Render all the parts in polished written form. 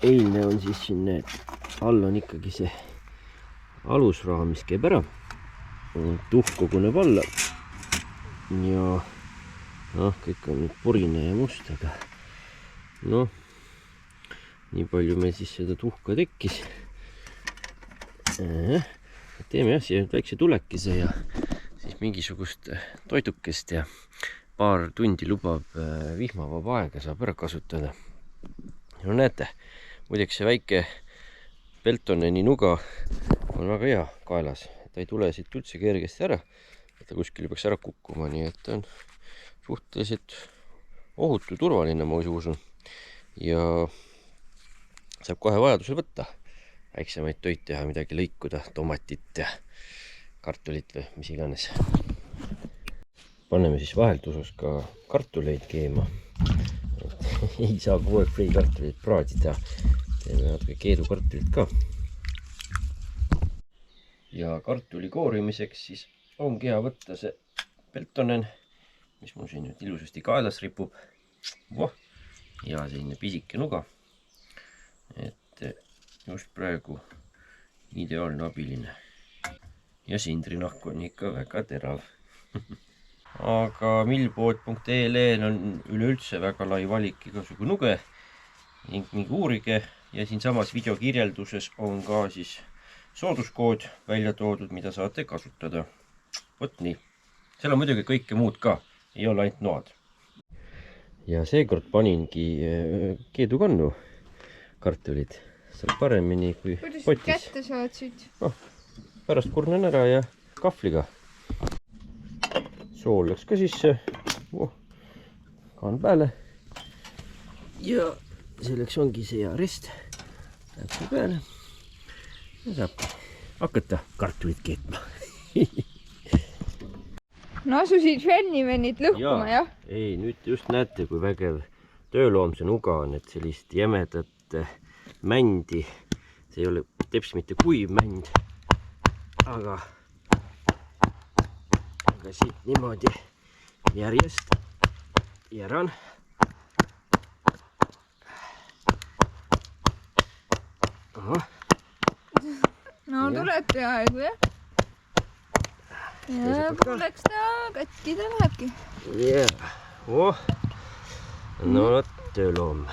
eilne on siis siin need, all on ikkagi see alusraam, mis käib ära. Tuhk koguneb alla. Ja noh, kõik on nüüd purine ja must, aga noh, nii palju meil siis seda tuhka tekkis. Teeme jah, siia väikse tulekise ja siis mingisugust toidukest ja paar tundi lubab vihmavaba aega saab ära kasutada. No näete, muideks see väike Peltoneni nuga on väga hea kaelas. Ta ei tule siit üldse kergesti ära. Ta kuskil peaks ära kukkuma, nii et ta on suhteliselt ohutu, turvaline, ma usun. Ja saab kohe vajadusel võtta väiksemaid töid teha, midagi lõikuda, tomatit ja kartulit või mis iganes. Paneme siis vahelduses ka kartuleid keema. Ei saa kogu aeg friikartulit praadida. Teeme natuke keedukartulit ka. Ja kartuli koorimiseks siis ongi hea võtta see Peltonen, mis mul siin nüüd ilusasti kaelas ripub. Ja selline pisike nuga. Et just praegu ideaalne abiline. Ja sindrinahk on ikka väga terav. Aga millpood.ee-l on üleüldse väga lai valik igasugu nuge ning mingi uurige ja siin samas videokirjelduses on ka siis sooduskood välja toodud, mida saate kasutada. Vot nii. Seal on muidugi kõike muud ka, ei ole ainult noad. Ja seekord paningi keedukannu kartulid. Saab paremini kui potis. Kuidas kätte saatsid? Pärast kurnan ära ja kahvliga. Sool läks ka sisse. Kaan pääle. Ja selleks ongi see hea rist. Läheb see peale. Ja saab hakata kartulit keetma. No asusid fännivennid lõhkuma, jah? Ei, nüüd just näete, kui vägev tööloomse nuga on, et sellist jämedat mändi. See ei ole teps mitte kuiv mänd, aga siit niimoodi järjest järan. No tuleb peaaegu, jah? Ja pooleks ta katki ta lähebki. No tööloom.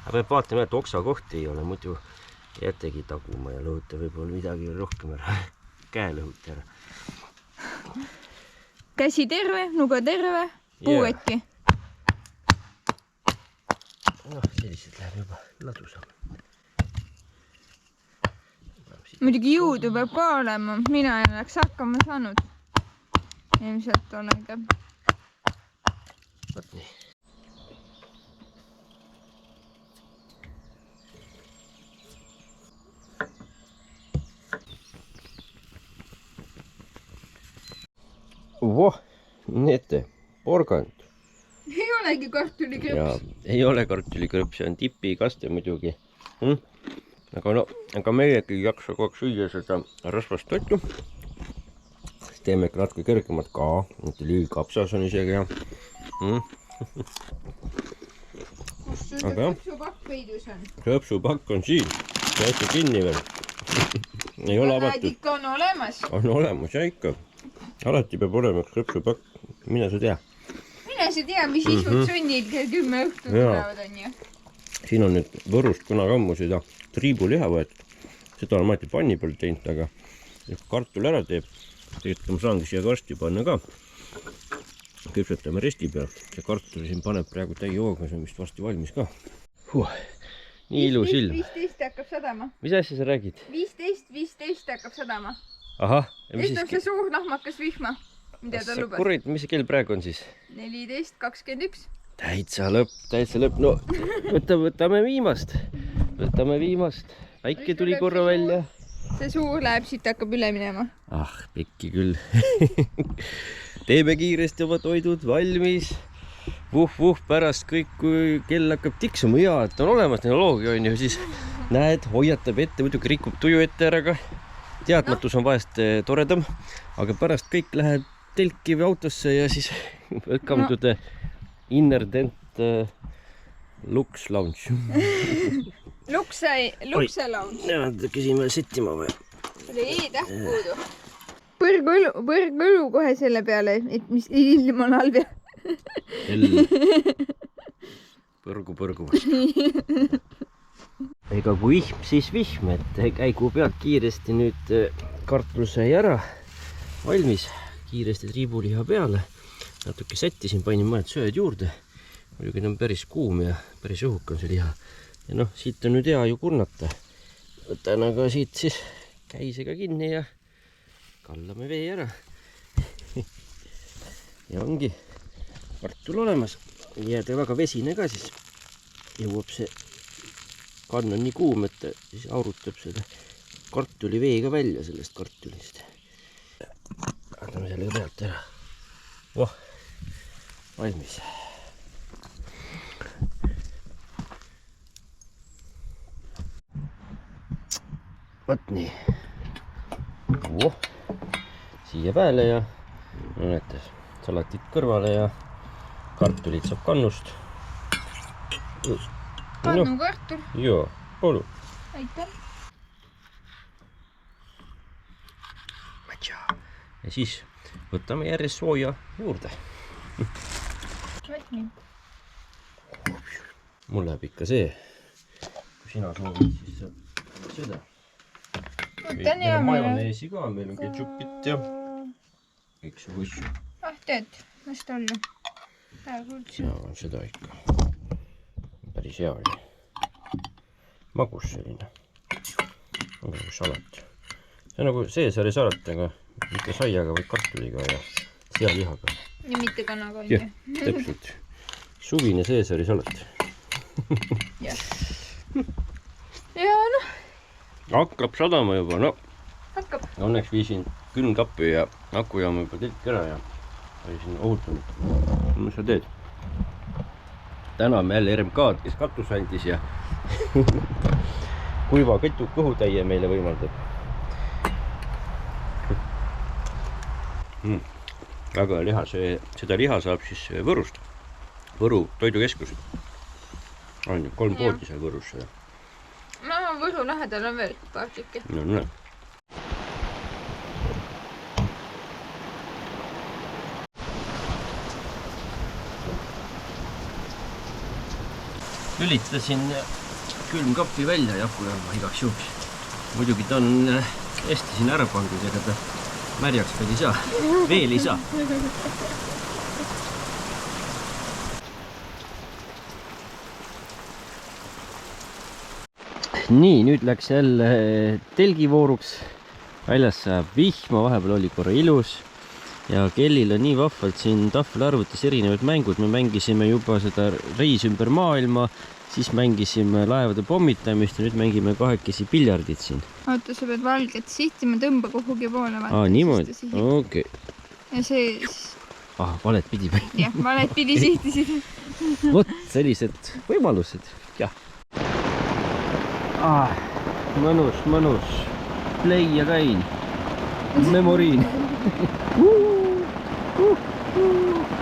Aga peab vaatama, et oksakohti ei ole, muidu jätegi taguma ja lõhuta võib-olla midagi rohkem ära. Käe lõhuta ära. Käsi terve, nuga terve, puuetki. Sellised läheb juba ladusam. Muidugi jõudu peab ka olema, mina ei oleks hakkama saanud. Ilmselt olengi. Võt nii. Näete, porgand. Ei olegi kartulikrõps. Ei ole kartulikrõps, see on tipikaste muidugi. Aga meiegi ei jaksa kogu aeg süüa seda rasvast toitu. Teeme natuke kergemat ka. Kapsas on isegi hea. Kus sul krõpsupakk peidus on? Krõpsupakk on siin. Jäite kinni veel. Ei ole avatud. Ikka on olemas. On olemas ja ikka. Alati peab olema krõpsupakk. Mine sa tea. Mine sa tea, mis isud sunnid kell 10 õhtul tulevad on ju. Siin on nüüd Võrust kunakammu seda triibuliha võetud. Seda on maeti panni peal teinud, aga kartul ära teeb. Tegelikult ma saangi siia karsti panna ka. Küpsetame resti peal. See kartul siin paneb praegu täie hooga, see on vist varsti valmis ka. Nii ilus ilm. 15 hakkab sadama. Mis asja sa räägid? 15 hakkab sadama. Ahah. Just on see suur nahmakas vihma, mida ta lubas. Kurid, mis see kell praegu on siis? 14.21. Täitsa lõpp. No, võtame viimast. Väike tuli korra välja. See suur läheb, siit hakkab üle minema. Pikki küll. Teeme kiiresti oma toidud valmis. Pärast kõik, kui kell hakkab tiksuma. Jaa, et on olemas tehnoloogia on ju, siis näed, hoiatab ette, muidugi rikub tuju ette ära ka. Teadmatus on vahest toredam, aga pärast kõik läheb telki või autosse ja siis welcome to the Inner Tent Lux Lounge. lukselaud. Nemad käsime settima või? Oli E-täht puudu. Põrgõlu kohe selle peale, et mis ilm on halb ja. Põrgu. Ega kui vihm, siis vihm, et käigu pealt kiiresti nüüd kartul sai ära valmis. Kiiresti triibuliha peale. Natuke sättisin, panin mõned sööd juurde. Muidugi on päris kuum ja päris õhuk on see liha. Ja noh, siit on nüüd hea ju kurnata. Võtan aga siit siis käisega kinni ja kallame vee ära. Ja ongi kartul olemas. Jääda väga vesine ka siis. Jõuab see kann on nii kuum, et ta siis aurutab seda kartuli veega välja sellest kartulist. Anname selle pealt ära. Voh, valmis. Võt nii. Voh, siia peale ja näete, salatit kõrvale ja kartulit saab kannust. Kannu kartul. Joo, olu. Aitäh. Ja siis võtame järjest sooja juurde. Mul läheb ikka see. Kui sina soovid, siis saab seda. Meil on majoneesi ka, meil on ketšupit ja kõiksugu asju. Teed, las ta olla. Ja on seda ikka. Päris hea oli. Magus selline. Nagu salat. See on nagu Caesari salat, aga mitte saiaga, vaid kartuliga ja sealihaga. Ja mitte kanaga. Jah, täpselt. Suvine Caesari salat. Ja noh. Hakkab sadama juba, no. Hakkab. Õnneks viisin külmkappi ja akujaama juba tilk ära ja oli siin ohutanud. Mis sa teed? Täname jälle RMK-d, kes katus andis ja kuiva kõhutäie meile võimaldab. Väga liha, seda liha saab siis Võrust. Võru toidukeskus. On ju 3 poodi seal Võrus. No Võru lähedal on veel paar tükki. No. Lülitasin külmkapi välja jakujaama igaks juhuks. Muidugi ta on hästi siin ära pandud, ega ta märjaks veel ei saa. Veel ei saa. Nii, nüüd läks jälle telgivooruks. Väljas saab vihma, vahepeal oli korra ilus. Ja kellil on nii vahvalt siin tahvelarvutis erinevad mängud. Me mängisime juba seda reis ümber maailma, siis mängisime laevade pommitamist ja nüüd mängime kahekesi piljardit siin. Oota, sa pead valget sihtima, tõmba kuhugi poole. Niimoodi, okei. Ja see... valet pidi. Jah, valet pidi sihtisid. Vot, sellised võimalused, jah. Mõnus. Play ja käin. Memoriin.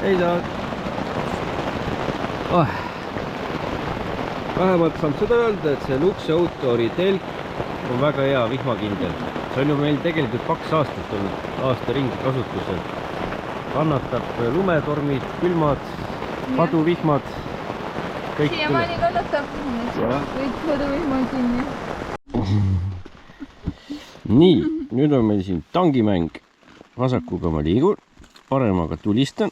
Ei saa. Vähemalt saab seda öelda, et see Luxe Autori telk on väga hea vihmakindel. See on ju meil tegelikult 2 aastat olnud aasta ringi kasutusel. Kannatab lumetormid, külmad, paduvihmad. Siiamaani kannatab. Kõik paduvihmad kinni. Nii, nüüd on meil siin tangimäng. Vasakuga ma liigun, paremaga tulistan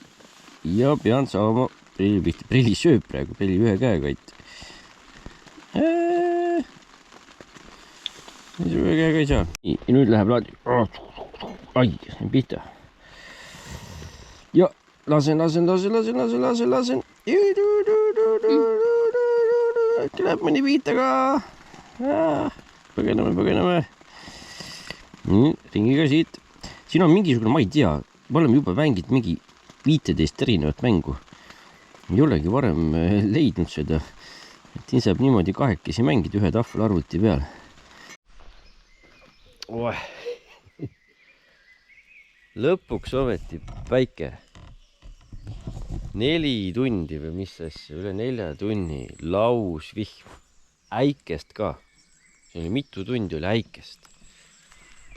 ja pean saama prilli pihta. Prilli sööb praegu, prilli ühe käega ait. Ühe käega ei saa. Nii, nüüd läheb laadi. Ai, pihta. Ja lasen. Äkki läheb mõni pihta ka. Põgeneme. Nii, ringiga siit. Siin on mingisugune, ma ei tea, me oleme juba mänginud mingi 15 erinevat mängu. Ei olegi varem leidnud seda, et siin saab niimoodi kahekesi mängida ühe tahvelarvuti peal. Lõpuks ometi päike. 4 tundi või mis asja, üle 4 tunni laus vihm. äikest ka. See oli mitu tundi oli äikest.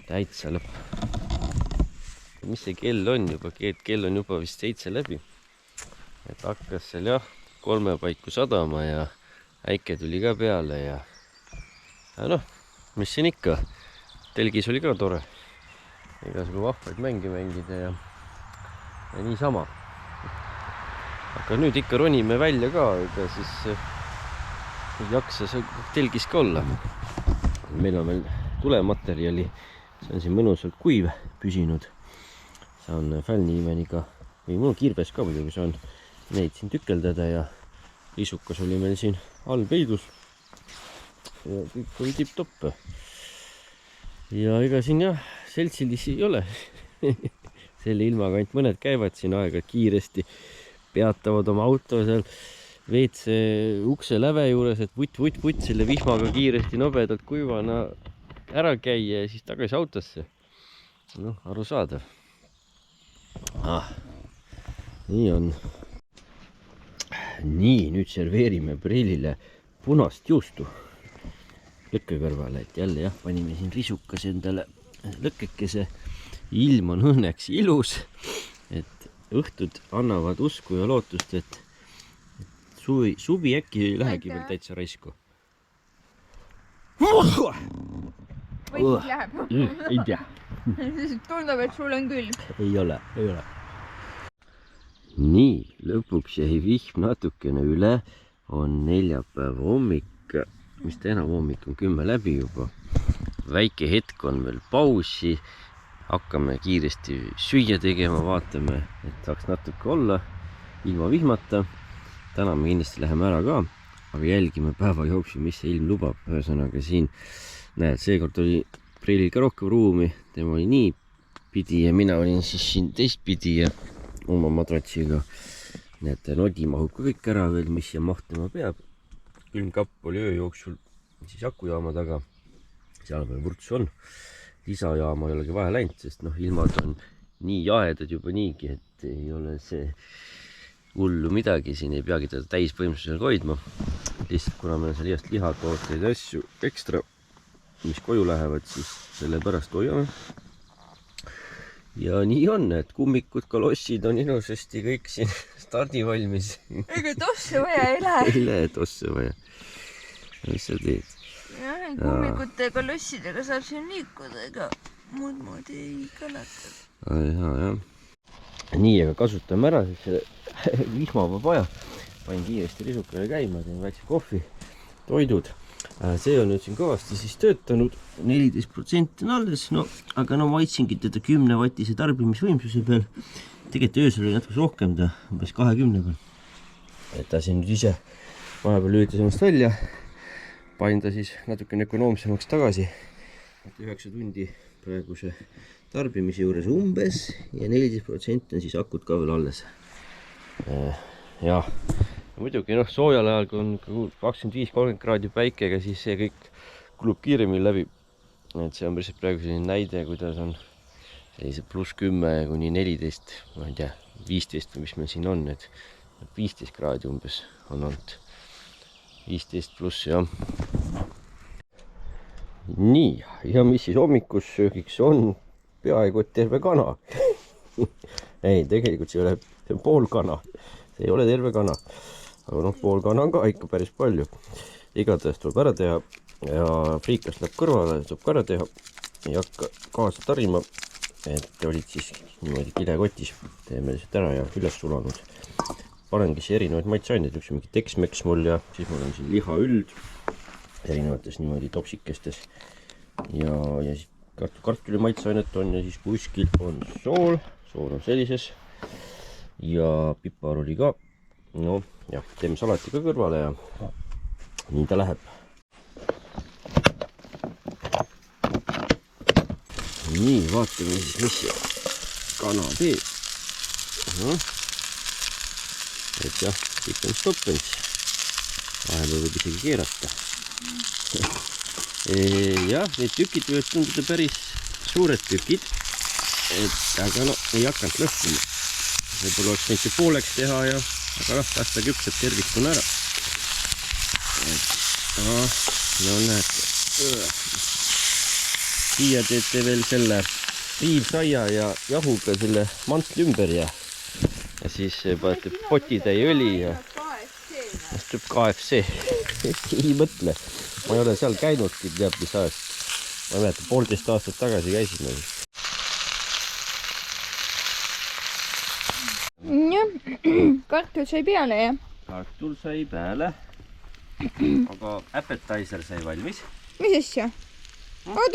Täitsa lõpp. Mis see kell on juba? Kell on juba vist 7 läbi. Et hakkas seal jah 3 paiku sadama ja äike tuli ka peale ja noh, mis siin ikka. Telgis oli ka tore. Igasugu vahvaid mänge mängida ja niisama. Aga nüüd ikka ronime välja ka, ega siis ei jaksa see telgis ka olla. Meil on veel tulematerjali, see on siin mõnusalt kuiv püsinud. Saan fällniimeniga, või mul kirves ka muidugi saan neid siin tükeldada ja risukas oli meil siin all peidus. Ja kõik oli tipp-topp. Ja ega siin jah, seltsilisi ei ole. Selle ilmaga ainult mõned käivad siin aega kiiresti, peatavad oma auto seal WC ukse läve juures, et vutt selle vihmaga kiiresti nobedalt kuivana ära käia ja siis tagasi autosse. Noh, arusaadav. Nii on. Nii, nüüd serveerime prillile punast juustu lõkke kõrvale, et jälle jah, panime siin risukas endale lõkkekese. Ilm on õnneks ilus, et õhtud annavad usku ja lootust, et suvi äkki ei lähegi veel täitsa raisku. Või siis läheb? Ei tea. Tundub, et sul on külg. Ei ole. Nii, lõpuks jäi vihm natukene üle, on neljapäeva hommik, mis ta enam hommik on 10 läbi juba. Väike hetk on veel pausi, hakkame kiiresti süüa tegema, vaatame, et saaks natuke olla ilma vihmata. Täna me kindlasti läheme ära ka, aga jälgime päeva jooksul, mis see ilm lubab. Ühesõnaga siin, näed, seekord oli prillil ka rohkem ruumi, tema oli nii pidi ja mina olin siis siin teistpidi ja oma madratsiga. Näete, nodi mahub ka kõik ära veel, mis siia mahtuma peab. Külmkapp oli öö jooksul siis akujaama taga. Seal veel vurtsu on. Lisajaama ei olegi vahe läinud, sest noh, ilmad on nii jahedad juba niigi, et ei ole see hullu midagi. Siin ei peagi teda täisvõimsusel hoidma. Lihtsalt kuna meil on seal igast lihatooteid ja asju ekstra, mis koju lähevad, siis selle pärast hoiame. Ja nii on, et kummikud, kalossid on ilusasti kõik siin stardivalmis. Ega tosse vaja ei lähe. Ei lähe tosse vaja. Mis sa teed? Jah, kummikute ja kalossidega saab siin liikuda, ega muud moodi ei kannata. Ja. Nii, aga kasutame ära selle vihmavaba aja. Panin kiiresti risukale käima, teen väikse kohvi, toidud. See on nüüd siin kõvasti siis töötanud, 14% on alles, no, aga no maitsingi teda 10-vatise tarbimisvõimsuse peal. Tegelikult öösel oli natuke rohkem ta, umbes 20 peal. Et ta siin nüüd ise vahepeal lüütas ennast välja, panin ta siis natuke ökonoomsemaks tagasi. 9 tundi praeguse tarbimise juures umbes ja 14% on siis akud ka veel alles. Ja muidugi noh, soojal ajal, kui on 25-30 kraadi päikega, siis see kõik kulub kiiremini läbi. Et see on päris praegu selline näide, kuidas on sellise +10 kuni 14, ma ei tea, 15 või mis meil siin on, et 15 kraadi umbes on olnud. 15 pluss, jah. Nii, ja mis siis hommikus söögiks on? Peaaegu et terve kana. Ei, tegelikult see ei ole, see on pool kana. See ei ole terve kana. Aga noh, pool kana on ka ikka päris palju. Igatahes tuleb ära teha ja friikas läheb kõrvale, saab ka ära teha. Ei hakka kaasa tarima, et olid siis niimoodi kilekotis. Teeme lihtsalt ära ja üles sulanud. Panengi siia erinevaid maitseaineid, üks mingi teksmeks mul ja siis mul on siin lihaüld erinevates niimoodi topsikestes. Ja siis kartuli maitseainet on ja siis kuskil on sool on sellises ja pipar oli ka. No jah, teeme salati ka kõrvale ja nii ta läheb. Nii, vaatame siis, mis see kana teeb. Et jah, kõik on stoppens. Vahepeal võib isegi keerata. Jah, need tükid võivad tunduda päris suured tükid. Aga no, ei hakanud lõhkuma. Võib-olla oleks neid pooleks teha ja aga noh, las ta küpseb tervikuna ära. no näete. Siia teete veel selle riivsaia ja jahuga selle mantli ümber ja siis panete potitäie õli ja siis tuleb KFC. Ei mõtle. Ma ei ole seal käinudki, teab mis ajast. Ma ei mäleta, 1,5 aastat tagasi käisime. Jah, kartul sai peale ja? Kartul sai peale. Aga appetizer sai valmis. Mis asja? Oot.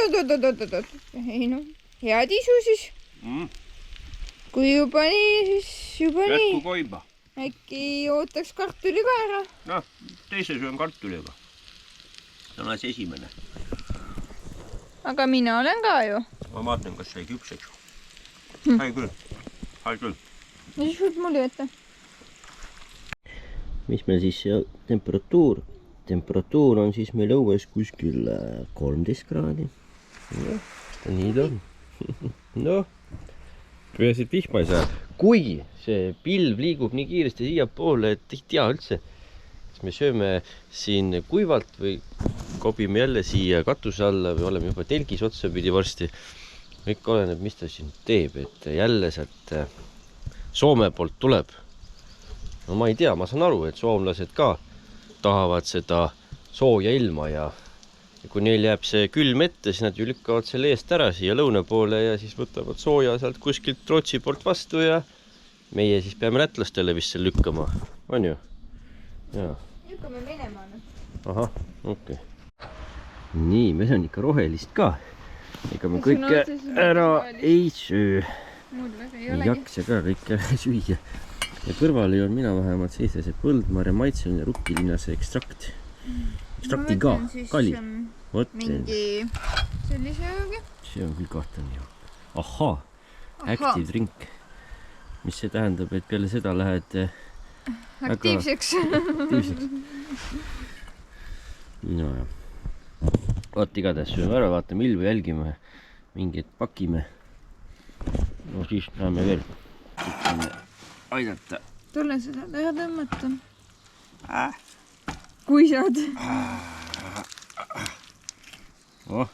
Ei no, head isu siis. Kui juba nii, siis juba nii. Jätku koiba. Äkki ootaks kartuli ka ära? Noh, teise söön kartuliga. See on asi esimene. Aga mina olen ka ju. Ma vaatan, kas sai küpseks. Sai küll. Ja siis võib mulle jätta. Mis meil siis temperatuur? Temperatuur on siis meil õues kuskil 13 kraadi. Nii ta on. Noh, peaasi, et vihma ei saa. Kui see pilv liigub nii kiiresti siia poole, et ei tea üldse, kas me sööme siin kuivalt või kobime jälle siia katuse alla või oleme juba telgis otsapidi varsti. Kõik oleneb, mis ta siin teeb, et jälle sealt Soome poolt tuleb. No ma ei tea, ma saan aru, et soomlased ka tahavad seda sooja ilma ja kui neil jääb see külm ette, siis nad ju lükkavad selle eest ära siia lõuna poole ja siis võtavad sooja sealt kuskilt Rootsi poolt vastu ja meie siis peame lätlastele vist seal lükkama. On ju? Jaa. Lükkame Venemaale. Ahah, okei. Nii, meil on ikka rohelist ka. Ega me kõike ära ei söö. Ei jaksa ka kõike süüa. Ja kõrval ei ole mina vähemalt seisda see põldmarja maitseline rukkilinase ekstrakt. Ekstrakti ka, kali. Mingi sellise joogi. See on küll kahtlane ju. Ahaa, active drink. Mis see tähendab, et peale seda lähed aktiivseks. No jah. Vaat igatahes sööme ära, vaatame ilmu, jälgime. Mingid pakime. No siis näeme veel. Aidata. Tule seda teha tõmmata. Kui saad. Oh.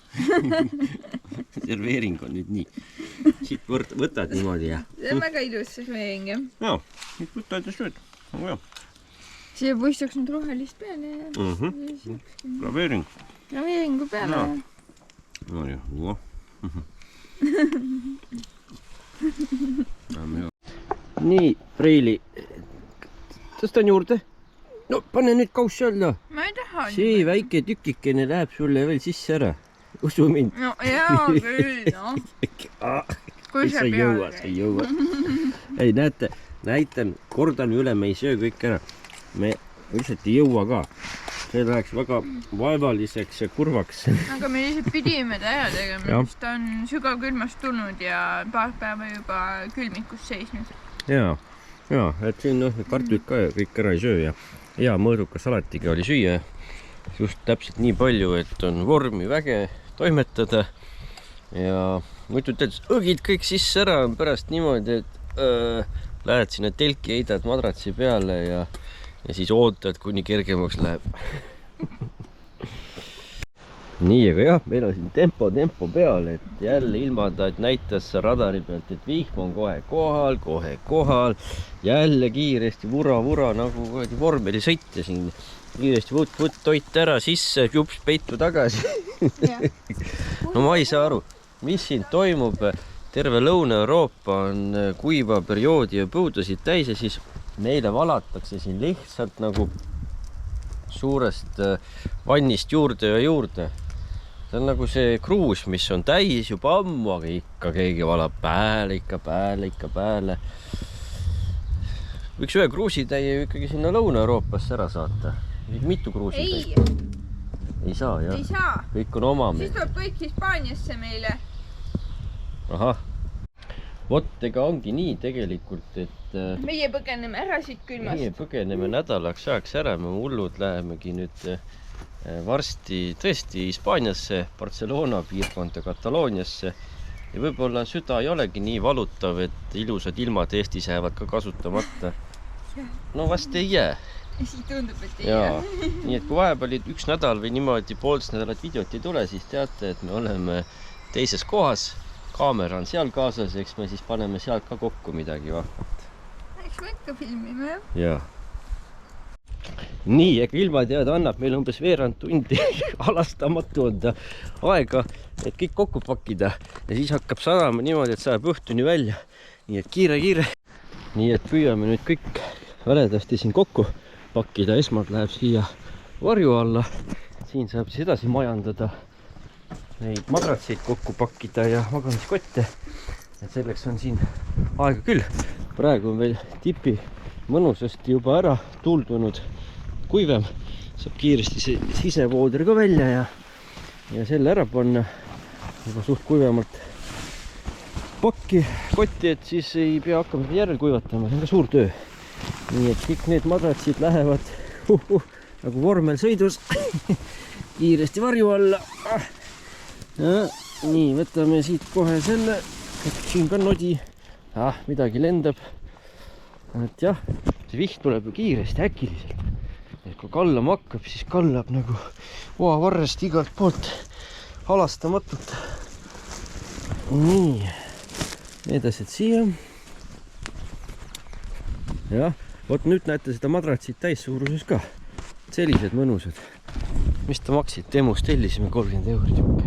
Serveering on nüüd nii. Siit võtad niimoodi ja. See on väga ilus serveering, jah? Jaa, nüüd võtad ja sööd. Siia puistaks nüüd rohelist peale ja... Graveering. Graveeringu peale. No jah, nii, Preili, tõstan juurde. No pane nüüd kauss alla. Ma ei taha. See väike tükikene läheb sulle veel sisse ära. Usu mind. No jaa küll, noh. Kui sa jõua, sa jõua. Ei, näitan, kordan üle, me ei söö kõik ära. Me lihtsalt ei jõua ka. See läheks väga vaevaliseks ja kurvaks. Aga me lihtsalt pidime ta ära tegema, sest ta on sügav külmast tulnud ja paar päeva juba külmikus seisnud. Jaa, et siin kartulit ka kõik ära ei söö ja hea mõõduka salatiga oli süüa. Just täpselt nii palju, et on vormi väge toimetada ja muidu tead, õgid kõik sisse ära on pärast niimoodi, et lähed sinna telki, heidad madratsi peale ja siis ootad, kuni kergemaks läheb. Nii, aga jah, meil on siin tempo peal, et jälle ilmada, et näitas radari pealt, et vihm on kohe kohal. Jälle kiiresti vura nagu vormelisõitja siin. Kiiresti võt toit ära sisse, jups peitu tagasi. No ma ei saa aru, mis siin toimub. Terve Lõuna-Euroopa on kuiva perioodi ja põudasid täis ja siis neile valatakse siin lihtsalt nagu suurest vannist juurde ja juurde. See on nagu see kruus, mis on täis juba ammu, aga ikka keegi valab pääle. Võiks ühe kruusitäie ikkagi sinna Lõuna-Euroopasse ära saata. Mitu kruusitäie? Ei saa, jah? Ei saa. Kõik on oma meil. Siis tuleb kõik Hispaaniasse meile. Ahah. Vot, ega ongi nii tegelikult, et... Meie põgeneme ära siit külmast. Meie põgeneme nädalaks ajaks ära. Me hullud lähemegi nüüd varsti tõesti Hispaaniasse, Barcelona piirkonda, Katalooniasse. Ja võib-olla süda ei olegi nii valutav, et ilusad ilmad Eestis jäävad ka kasutamata. No vast ei jää. siis tundub, et ei jaa, nii et kui vahepeal üks nädal või niimoodi poolteist nädalat videot ei tule, siis teate, et me oleme teises kohas. Kaamera on seal kaasas, eks me siis paneme sealt ka kokku midagi vahvat. Eks me ikka filmime, jah? Jaa. Nii, ega ilmateada annab meil umbes veerand tundi halastamatu on ta aega, et kõik kokku pakkida ja siis hakkab sadama niimoodi, et saab õhtuni välja. Nii et kiire. Nii et püüame nüüd kõik väledasti siin kokku pakkida. Esmalt läheb siia varju alla. Siin saab siis edasi majandada, neid madratseid kokku pakkida ja magamiskotte. Et selleks on siin aega küll. Praegu on veel tipi mõnusasti juba ära tuldunud kuivem. Saab kiiresti see sisevooder ka välja ja selle ära panna juba suht kuivemalt pakki, kotti, et siis ei pea hakkama seda järel kuivatama. See on ka suur töö. Nii et kõik need madratsid lähevad nagu vormelsõidus kiiresti varju alla. Nii, võtame siit kohe selle, et siin ka nodi. Midagi lendab. Et jah, see viht tuleb ju kiiresti, äkiliselt. Et kui kallama hakkab, siis kallab nagu oavarrest igalt poolt halastamatult. Nii, need asjad siia. Jah, vot nüüd näete seda madratsid täissuuruses ka. Sellised mõnusad. Mis ta maksid? Demos tellisime 30 €.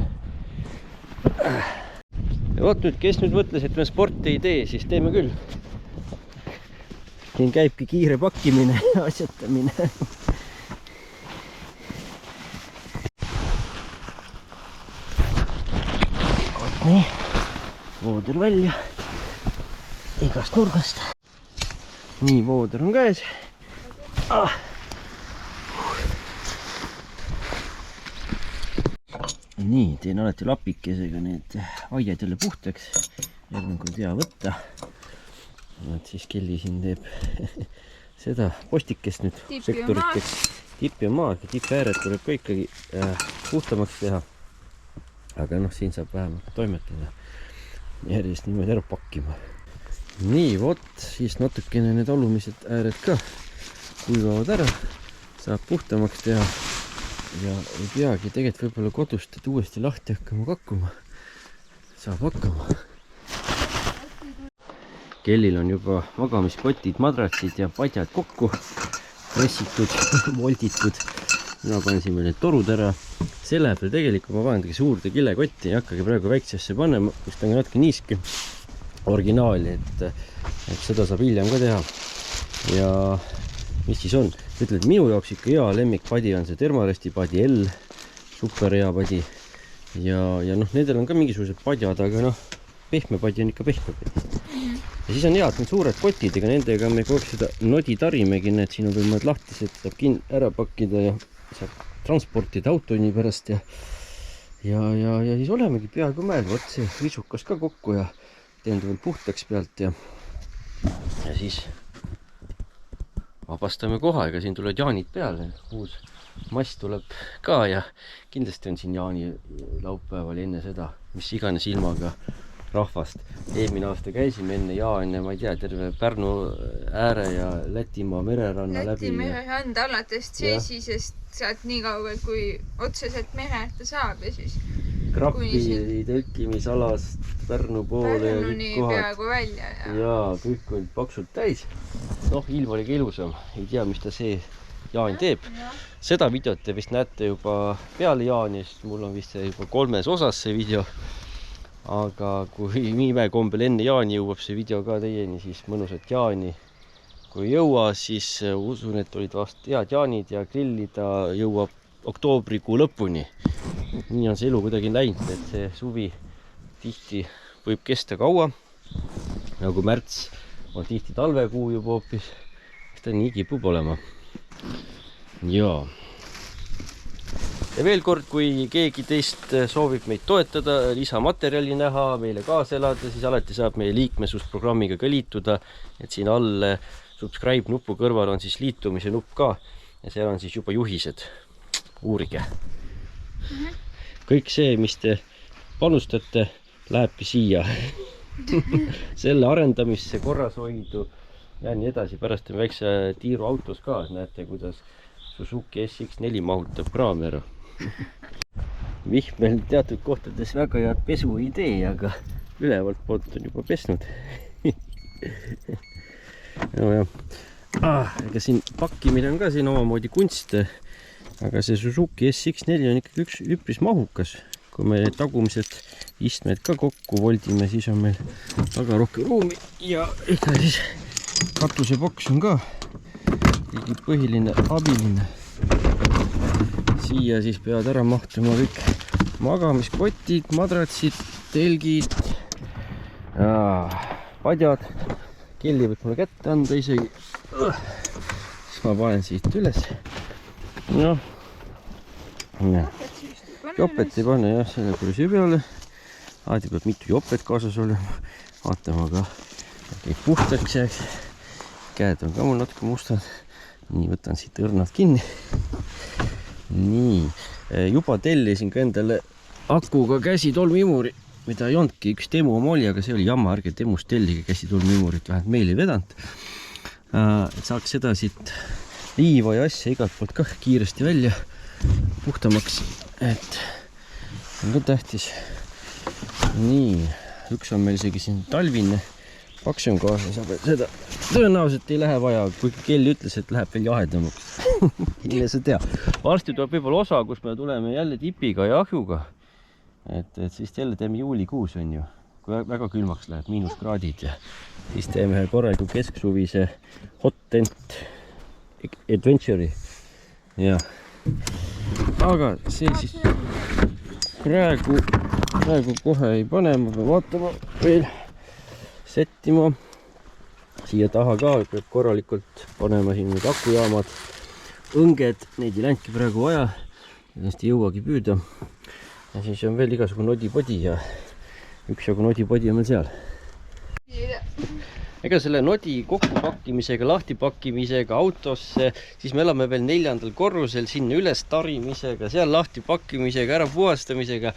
Ja vot nüüd, kes nüüd mõtles, et me sporti ei tee, siis teeme küll. Siin käibki kiire pakkimine ja asjatamine. Nii, vooder välja igast nurgast. Nii, vooder on käes. Nii, teen alati lapikesega need aiad jälle puhtaks. Järgmine kui hea võtta. Et siis Kelly siin teeb seda postikest nüüd sektoriteks. Tipp ja maag ja tipp ääred tuleb ka ikkagi puhtamaks teha. Aga noh, siin saab vähemalt toimetada. Järjest niimoodi ära pakkima. Nii, vot, siis natukene need alumised ääred ka kuivavad ära. Saab puhtamaks teha. Ja ei peagi tegelikult võib-olla kodust, et uuesti lahti hakkama kakkuma. Saab hakkama. Kellil on juba magamispotid, madratsid ja padjad kokku pressitud, volditud. Mina panen siin veel need torud ära. Selle peal tegelikult ma panen suurde kilekotti, ei hakkagi praegu väiksesse panema, kus ta on natuke niiske originaali, et seda saab hiljem ka teha. Ja mis siis on? Ütled, minu jaoks ikka hea lemmikpadi on see Thermaresti padi L, super hea padi. Ja noh, nendel on ka mingisugused padjad, aga noh, pehme padi on ikka pehme padi. Ja siis on hea, et need suured kotid, ega nendega me kogu seda nodi tarimegi, need siin on võimalik lahtised, saab ära pakkida ja saab transportida autoni pärast ja siis olemegi peaaegu mäel, vot see risukas ka kokku ja teen ta veel puhtaks pealt ja siis vabastame koha, ega siin tulevad jaanid peale, uus mass tuleb ka ja kindlasti on siin jaani laupäeval enne seda, mis iganes ilmaga rahvast. Eelmine aasta käisime enne jaane, ma ei tea, terve Pärnu ääre ja Lätimaa mereranna läbi. Läti mereranda alates seesisest sealt nii kaugel, kui otseselt mereta saab ja siis Krappi tõlkimisalast Pärnu poole Pärnuni peaaegu välja. Ja kõik oli paksult täis. Noh, ilm oli ka ilusam. Ei tea, mis ta see jaan teeb. Seda videot te vist näete juba peale jaani, sest mul on vist juba 3 osas see video. Aga kui imekombel enne jaani jõuab see video ka teieni, siis mõnusat jaani. Kui jõua, siis usun, et olid vast head jaanid ja grillida jõuab oktoobrikuu lõpuni. Nii on see elu kuidagi läinud, et see suvi tihti võib kesta kaua. Nagu märts on tihti talvekuu juba hoopis. Ta nii kipub olema. Jaa. Ja veel kord, kui keegi teist soovib meid toetada, lisamaterjali näha, meile kaasa elada, siis alati saab meie liikmesusprogrammiga ka liituda. Et siin all subscribe nupu kõrval on siis liitumise nupp ka ja seal on siis juba juhised. Uurige. Kõik see, mis te panustate, lähebki siia. Selle arendamisse, korrashoidu ja nii edasi. Pärast on väikse tiiru autos ka, näete, kuidas Suzuki SX4 mahutab kraami ära. Vihmel teatud kohtades väga head pesu ei tee, aga ülevalt poolt on juba pesnud. No jah. Ega siin pakkimine on ka siin omamoodi kunst, aga see Suzuki SX4 on ikkagi üks üpris mahukas. Kui me tagumised istmed ka kokku voldime, siis on meil väga rohkem ruumi ja ikka siis katuseboks on ka kõigi põhiline abiline. Siia siis peavad ära mahtuma kõik magamiskotid, madratsid, telgid, padjad. Kelli võib mulle kätte anda isegi. Siis ma panen siit üles. Noh. Jopet ei pane jah, selle kursi peale. Alati peab mitu jopet kaasas olema. Vaatame aga kõik puhtaks jääks. Käed on ka mul natuke mustad. Nii, võtan siit õrnad kinni. Nii, juba tellisin ka endale akuga käsitolmimuri, mida ei olnudki, üks demo oli, aga see oli jamma, ärge demos tellige käsitolmimurit, vähemalt meil ei vedanud. Et saaks seda siit liiva ja asja igalt poolt ka kiiresti välja puhtamaks, et on ka tähtis. Nii, üks on meil isegi siin talvine paksem kaasas, aga seda tõenäoliselt ei lähe vaja, kuigi Kelly ütles, et läheb veel jahedamaks. Mille sa tea. Varsti tuleb võib-olla osa, kus me tuleme jälle tipiga ja ahjuga. Et siis jälle teeme juulikuus on ju, kui väga külmaks läheb, -kraadid ja siis teeme korraliku kesksuvise hot tent adventure'i. Ja. Aga see siis praegu kohe ei pane, ma pean vaatama veel settima. Siia taha ka peab korralikult panema siin need akujaamad, õnged, neid ei läinudki praegu vaja, ennast ei jõuagi püüda. Ja siis on veel igasugu nodipodi ja üksjagu nodipodi on meil seal. Ega selle nodi kokkupakkimisega, lahtipakkimisega autosse, siis me elame veel 4. korrusel, sinna üles tarimisega, seal lahtipakkimisega, ära puhastamisega.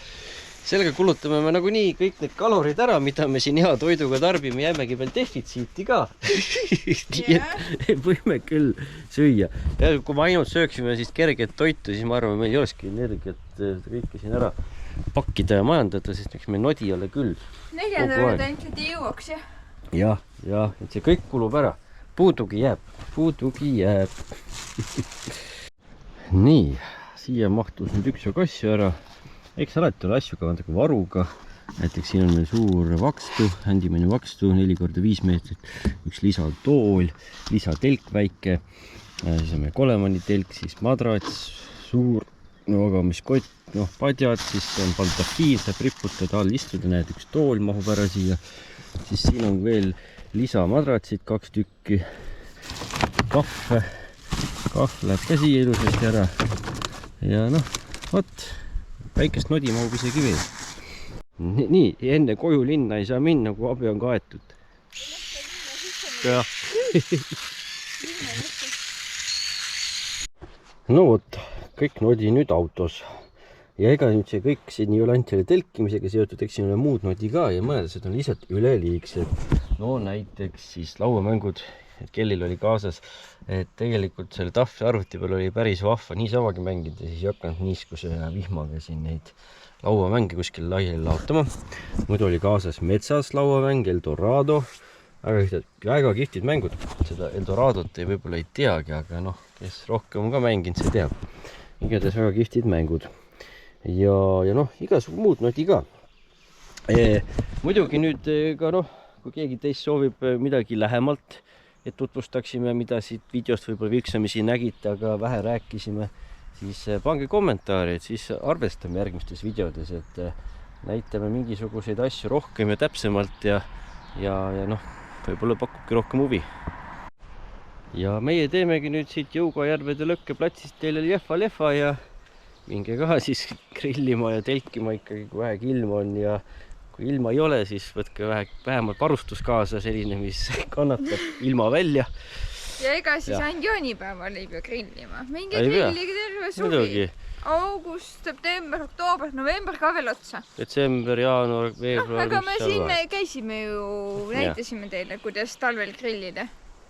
Sellega kulutame me nagunii kõik need kalorid ära, mida me siin hea toiduga tarbime, jäämegi veel defitsiiti ka. Võime küll süüa. Ja kui me ainult sööksime siis kerget toitu, siis ma arvan, meil ei olekski energiat kõike siin ära pakkida ja majandada, sest miks meil nodi ei ole küll. 4 eurot ainult ei jõuaks, jah? Jah, et see kõik kulub ära. Puudugi jääb. Nii, siia mahtus nüüd üks asju ära. Eks alati ole asju ka varuga. Näiteks siin on meil suur vakstu, Handyman vakstu, 4x5 meetrit, üks lisatool, lisatelk väike, siis on meil Colemani telk, siis madrats, suur magamiskott, padjad, siis on baldahiin, saab riputada, all istuda, näed, üks tool mahub ära siia. Siis siin on veel lisamadratsid, 2 tükki, kahv läheb ka siia ilusasti ära. Ja vot. Väikest nodi mahub isegi veel. Nii, enne koju linna ei saa minna, kui abi on kaetud. No vot, kõik nodi nüüd autos. Ja ega nüüd see kõik siin ei ole ainult selle telkimisega seotud, eks siin on muud nodi ka ja mõnedased on lihtsalt üleliigsed. No näiteks siis lauamängud, et Kellil oli kaasas, et tegelikult selle tahvli arvuti peal oli päris vahva niisamagi mängida, siis ei hakanud niiskuse ja vihmaga siin neid lauamänge kuskil laiali laotama. Muidu oli kaasas metsas lauamäng, Eldorado, väga kihvtid mängud. Seda Eldoradot võib-olla ei teagi, aga kes rohkem on ka mänginud, see teab. Igatahes väga kihvtid mängud. Ja igasugu muud nodi ka. Muidugi nüüd ka kui keegi teist soovib midagi lähemalt, et tutvustaksime, mida siit videost võib-olla vilksamisi nägite, aga vähe rääkisime, siis pange kommentaari, et siis arvestame järgmistes videodes, et näitame mingisuguseid asju rohkem ja täpsemalt ja võib-olla pakubki rohkem huvi. Ja meie teemegi nüüd siit Jõugajärvede Lõkkeplatsist teile lehva ja minge ka siis grillima ja telkima ikkagi, kui vähegi ilma on ja kui ilma ei ole, siis võtke vähemalt varustus kaasa, selline, mis kannatab ilma välja. Ja ega siis ainult jaanipäeval ei pea grillima. Minge grillige terve suvi. August, september, oktoober, november ka veel otsa. Detsember, jaanuar, veebruar. Aga me siin käisime ju, näitasime teile, kuidas talvel grillida.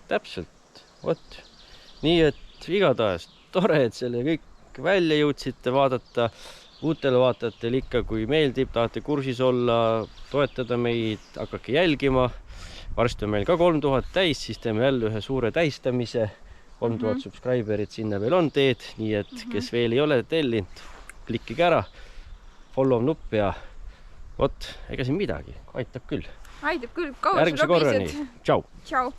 täpselt, vot. Nii et igatahes tore, et selle kõik välja jõudsite vaadata. Uutele vaatajatel ikka, kui meeldib, tahate kursis olla, toetada meid, hakake jälgima. Varsti on meil ka 3000 täis, siis teeme jälle ühe suure tähistamise. 3000 subscriberit sinna veel on teed, nii et kes veel ei ole tellinud, klikkige ära, follow nupp ja vot, ega siin midagi, aitab küll. Aitab küll, kaua Järgmise korrani, tšau! Tšau!